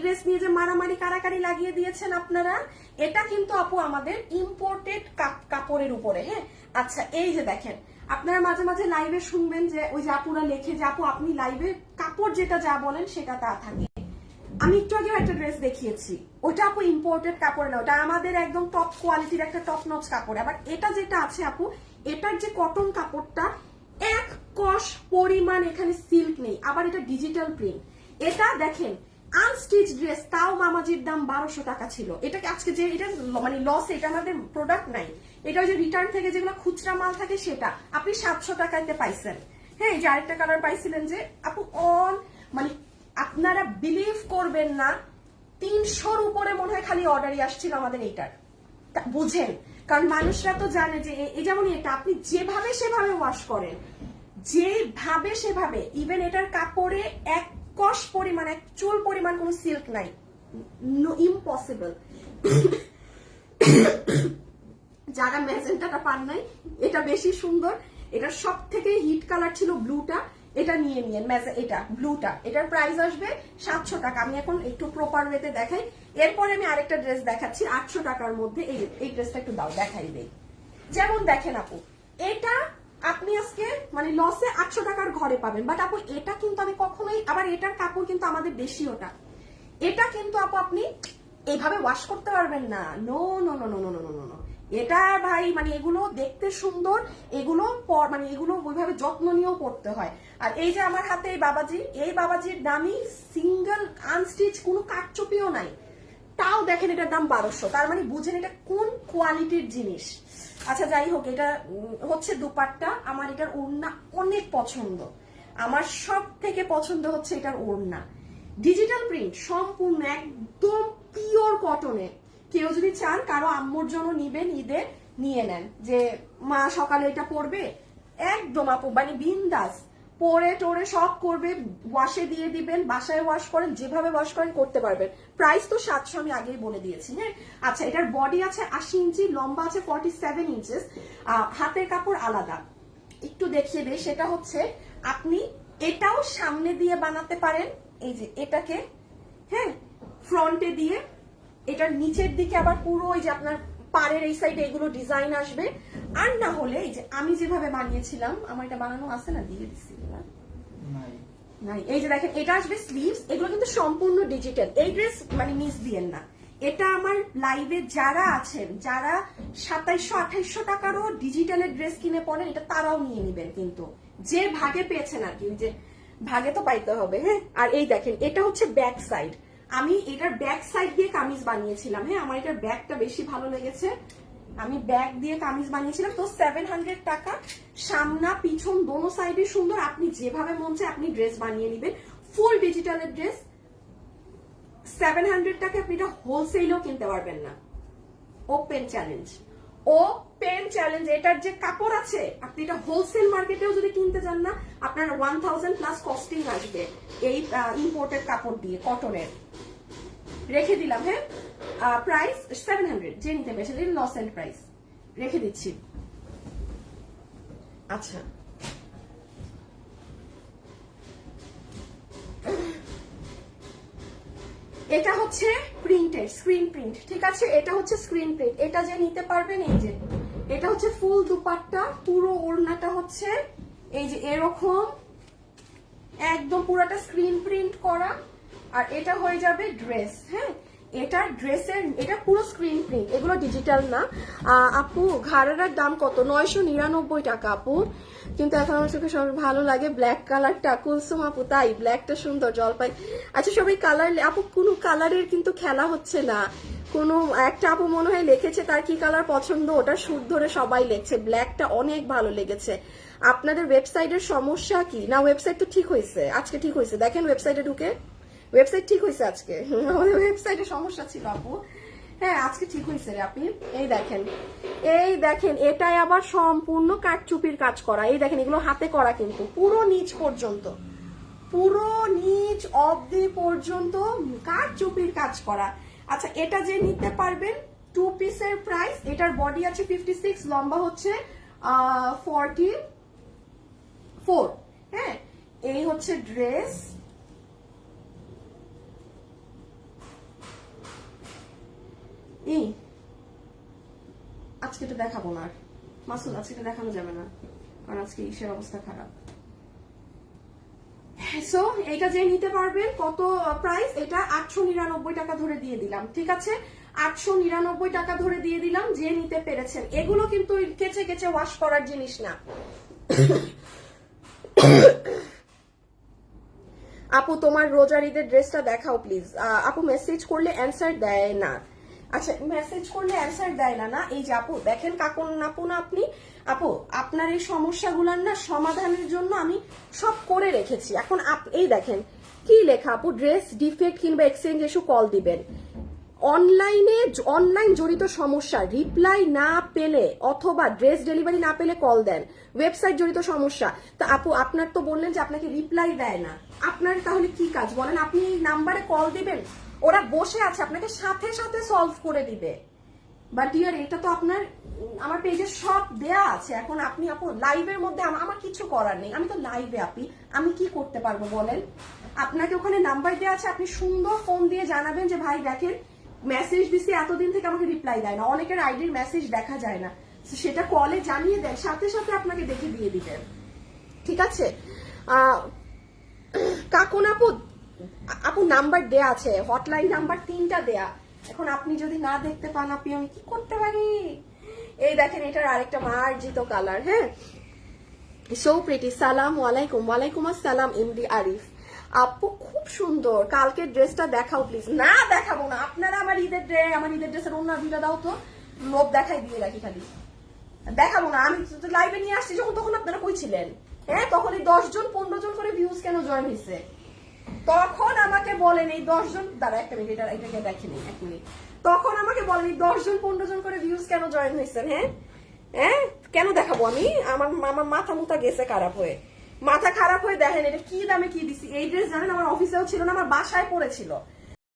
Dress নিয়ে যে মারামারি কারাকারি লাগিয়ে দিয়েছেন আপনারা, এটা কিন্তু আপু আমাদের ইম্পোর্টেড কাপড়ের উপরে। হ্যাঁ, আচ্ছা এই যে দেখেন, আপনারা মাঝে মাঝে লাইভে শুনবেন যে ওই যে আপুরা লেখে যে আপু আপনি লাইভে কাপড় যেটা যা বলেন সেটা তা থাকে। আমি একটু আগে একটা ড্রেস দেখিয়েছি, ওটা আপু ইম্পোর্টেড কাপড় না, ওটা আমাদের একদম টপ কোয়ালিটির একটা টপ নচ কাপড়। আবার এটা যেটা আছে আপু, এটার যে কটন কাপড়টা এক কষ পরিমাণ এখানে সিল্ক নেই, আবার এটা ডিজিটাল প্রিন্ট। এটা দেখেন আনস্টিচ ড্রেস, তাও মামাজির দাম 1200 টাকা ছিল। এটাকে আজকে যে এটা মানে লস, এটা আমাদের প্রোডাক্ট নাই, এটা ওই যে রিটার্ন থেকে যেগুলো খুচরা মাল থাকে সেটা আপনি 700 টাকাতে পাইছেন। হ্যাঁ, এই যে আরেকটা কালার পাইছিলেন যে আপু অন, মানে আপনারা বিলিভ করবেন না, 300-র উপরে মনে হয় খালি অর্ডারই আসছিল আমাদের এইটার। বুঝেন, কারণ মানুষরা তো জানে যে এই যেমন এটা আপনি যেভাবে সেভাবে ওয়াশ করেন, যেভাবে সেভাবে, ইভেন এটার কাপড়ে এক কষ পরিমাণ, এক চুল পরিমাণ কোনো সিল্ক নাই, ইম্পসিবল। যারা ম্যাজেন্টাটা পান নাই, এটা বেশি সুন্দর। এটা সব থেকে হিট কালার ছিল ব্লুটা, এটা নিয়ে নিয়েন, এটা ব্লুটা, এটার প্রাইস আসবে 700 টাকা। আমি এখন একটু প্রপার ওয়েতে দেখাই, এরপরে আমি আরেকটা ড্রেস দেখাচ্ছি 800 টাকার মধ্যে। এই ড্রেসটা একটু দাও দেখাই দেই। যেমন দেখেন আপু, এটা আপনি আজকে মানে লসে 800 টাকার ঘরে পাবেন, বাট আপু এটা কিন্তু আমি কখনোই, আবার এটার কাপড় কিন্তু আমাদের বেশি, ওটা এটা কিন্তু আপু আপনি এইভাবে ওয়াশ করতে পারবেন না। No no no no no no no no, এটা ভাই মানে এগুলো দেখতে সুন্দর, এগুলো মানে এগুলো ওইভাবে যত্ন নিয়েও পড়তে হয়। আর এই যে আমার হাতে এই বাবাজির দামি সিঙ্গেল আনস্টিচ, কোনো কাটচুপিও নাই, তাও দেখেন এটার দাম 1200। তার মানে বুঝেন এটা কোন কোয়ালিটির জিনিস। আচ্ছা যাই হোক, এটা হচ্ছে দুপাট্টা। আমার এটার ওড়না অনেক পছন্দ, আমার সব থেকে পছন্দ হচ্ছে এটার ওড়না, ডিজিটাল প্রিন্ট সম্পূর্ণ একদম পিওর কটনে। কেউ যদি চান কারো আম্মুর জন্য নিবেন, ঈদে নিয়ে নেন, যে মা সকালে এটা পরবে, একদম আপু মানে বিন্দাস পরে টোরে সব করবে, ওয়াশে দিয়ে দিবেন, বাসায় ওয়াশ করেন, যেভাবে ওয়াশ করেন করতে পারবেন। প্রাইস তো 700 আমি আগেই বলে দিয়েছি। হ্যাঁ, আচ্ছা এটার বডি আছে 80 ইঞ্চি, লম্বা আছে 47 ইঞ্চেস, হাতের কাপড় আলাদা। একটু দেখিয়ে দেই, সেটা হচ্ছে আপনি এটাও সামনে দিয়ে বানাতে পারেন, এই যে এটাকে, হ্যাঁ ফ্রন্টে দিয়ে, এটার নিচের দিকে আবার পুরো ওই যে আপনার পাড়ের এই সাইডে এগুলো ডিজাইন আসবে। আর না হলে এই যে আমি যেভাবে বানিয়েছিলাম, আমার এটা বানানো আছে না, দিয়ে দিচ্ছি নাই, এই যে দেখেন এটা আসবে স্লিভস, এগুলো কিন্তু সম্পূর্ণ ডিজিটাল। এই ড্রেস মানে মিস দিয়েন না, এটা আমার লাইভে যারা আছেন, যারা 2700-2800 টাকারও ডিজিটালের ড্রেস কিনে পড়েন, এটা তারাও নিয়ে নিবেন, কিন্তু যে ভাগে পেয়েছেন আর কি, যে ভাগে তো পাইতে হবে। হ্যাঁ, আর এই দেখেন এটা হচ্ছে ব্যাক সাইড, আমি এটার ব্যাক সাইড দিয়ে কামিজ বানিয়েছিলাম। হ্যাঁ, আমার এটার ব্যাকটা বেশি ভালো লেগেছে, আমি ব্যাক দিয়ে কামিজ বানিয়েছিলাম। তো 700 টাকা, সামনা পিছন দোনো সাইডে সুন্দর, আপনি যেভাবে মন চায় আপনি ড্রেস বানিয়ে নেবেন। ফুল ডিজিটালের ড্রেস 700 টাকা, আপনি এটা হোলসেলেও কিনতে পারবেন না। Open challenge, open challenge. এটার যে কাপড় আছে, আপনি এটা হোলসেল মার্কেটেও যদি কিনতে চান না, আপনার 1000 প্লাস কস্টিং আসবে এই ইম্পোর্টেড কাপড় দিয়ে, কটনের। রেখে দিলাম। হ্যাঁ, প্রাইস 700, যে নিতে পেরেছে লস এন্ড প্রাইস রেখে দিচ্ছি। আচ্ছা এটা হচ্ছে প্রিন্টেড, স্ক্রিন প্রিন্ট, ঠিক আছে, এটা হচ্ছে স্ক্রিন প্রিন্ট। এটা যে নিতে পারবেন, এই যে এটা হচ্ছে ফুল দুপাট্টা, পুরো ওড়নাটা হচ্ছে এই যে এরকম একদম পুরাটা স্ক্রিন প্রিন্ট করা, আর এটা হয়ে যাবে ড্রেস। হ্যাঁ, এটা ড্রেসের, এটা পুরো স্ক্রিন প্রিন্ট, এগুলো ডিজিটাল না। আপু ঘাড়ার দাম কত? 999 টাকা আপু। কিন্তু এখন আমার চোখে সব ভালো লাগে ব্ল্যাক কালারটা, কুলসুম আপু, তাই ব্ল্যাকটা সুন্দর, জলপাই। আচ্ছা সবাই কালার, আপু কোনো কালারের কিন্তু খেলা হচ্ছে না, কোনো একটা আপু মনে হয় লিখেছে তার কি কালার পছন্দ, ওটা সুর ধরে সবাই লিখছে ব্ল্যাকটা অনেক ভালো লেগেছে। আপনাদের ওয়েবসাইটের সমস্যা কি? না ওয়েবসাইট তো ঠিক হয়েছে, আজকে ঠিক হয়েছে, দেখেন ওয়েবসাইটে ঢুকে, ওয়েবসাইট ঠিক হয়েছে আজকে। আমাদের ওয়েবসাইটে সমস্যা ছিল আপু, হ্যাঁ আজকে ঠিক হয়েছে রে আপনি। এই দেখেন, এই দেখেন, এটাই আবার সম্পূর্ণ কাঠচুপির কাজ করা, এই দেখেন এগুলো হাতে করা, কিন্তু পুরো নিচ পর্যন্ত, পুরো নিচ অবধি পর্যন্ত কাঠচুপির কাজ করা। আচ্ছা এটা যে নিতে পারবেন, 2 পিসের প্রাইস, এটার বডি আছে 56, লম্বা হচ্ছে 44। হ্যাঁ, এই হচ্ছে ড্রেস, দেখাবো না। মাসুদ আজকে এটা দেখানো যাবে না, কারণ আজকে ইসের অবস্থা খারাপ। সো এটা যে নিতে পারবেন, কত প্রাইস এটা? 899 টাকা ধরে দিয়ে দিলাম, ঠিক আছে? 899 টাকা ধরে দিয়ে দিলাম, যে নিতে পেরেছেন। এগুলো কিন্তু কেচে কেচে ওয়াশ করার জিনিস না। আপু তোমার রোজার ঈদের ড্রেসটা দেখাও প্লিজ। আপু মেসেজ করলে অ্যান্সার দেয় না। আচ্ছা, মেসেজ করলে অ্যান্সার দেয় না, না? এই যে আপু দেখেন, কাকুন আপু না আপনি, আপু আপনার এই সমস্যাগুলোর না সমাধানের জন্য আমি সব করে রেখেছি। এখন এই দেখেন কি লেখা, আপু ড্রেস ডিফেক্ট কিংবা এক্সচেঞ্জ ইস্যু কল দিবেন। অনলাইন জড়িত সমস্যা রিপ্লাই না পেলে অথবা ড্রেস ডেলিভারি না পেলে কল দেন। ওয়েবসাইট জড়িত সমস্যা, তো আপু আপনার তো বললেন যে আপনাকে রিপ্লাই দেয় না, আপনার তাহলে কি কাজ বলেন? আপনি এই নাম্বারে কল দিবেন, ওরা বসে আছে, আপনাকে সাথে সাথে সলভ করে দিবে। বাট ডিয়ার, এটা তো আপনার আমার পেজে সব দেয়া আছে। এখন আপনি আপু লাইভের মধ্যে আমার কিছু করার নেই, আমি তো লাইভে আপি, আমি কি করতে পারবো বলেন? আপনাকে ওখানে নাম্বার দেওয়া আছে, আপনি সুন্দর ফোন দিয়ে জানাবেন যে ভাই দেখেন মেসেজ দিছি এতদিন থেকে আমাকে রিপ্লাই দেয় না, অনেকের আইডির মেসেজ দেখা যায় না, সেটা কলে জানিয়ে দেন, সাথে সাথে আপনাকে দেখে দিয়ে দিবেন, ঠিক আছে? কাকুন আপু, আপু নাম্বার দেয়া আছে, হটলাইন নাম্বার 3টা দেয়া। এখন আপনি যদি না দেখতে পান আপনি, আমি কি করতে পারি? এই দেখেন, এটার আরেকটা মার্জিত কালার, হ্যাঁ, সো প্রিটি। সালাম ওয়ালাইকুম। ওয়ালাইকুম আসসালাম এমডি আরিফ। আপু খুব সুন্দর, কালকে ড্রেসটা দেখাও প্লিজ। না দেখাবো না, আপনারা আমার ঈদের ড্রেসের অন্য দুইটা দাও তো, লোভ দেখাই দিয়ে রাখি খালি। দেখাবো না, আমি লাইভে নিয়ে আসছি যখন, তখন আপনারা কই ছিলেন? হ্যাঁ, তখন এই 10 জন 15 জন করে ভিউজ কেন জয়েন হয়েছে? তখন আমাকে বলেন এই 10 জন, দাঁড়া একটা মিনিট, এটাকে দেখেনি 1 মিনিট। তখন আমাকে বলেন এই 10 জন 15 জন করে ভিউজ কেন জয়েন হয়েছেন? হ্যাঁ হ্যাঁ, কেন দেখাবো আমি? আমার মাথা মুথা গেছে খারাপ হয়ে, মাথা খারাপ হয়ে। দেখেন এটা কি দামে কি দিছি। এই ড্রেস জানেন আমার অফিসেও ছিল না, আমার বাসায় পড়েছিল।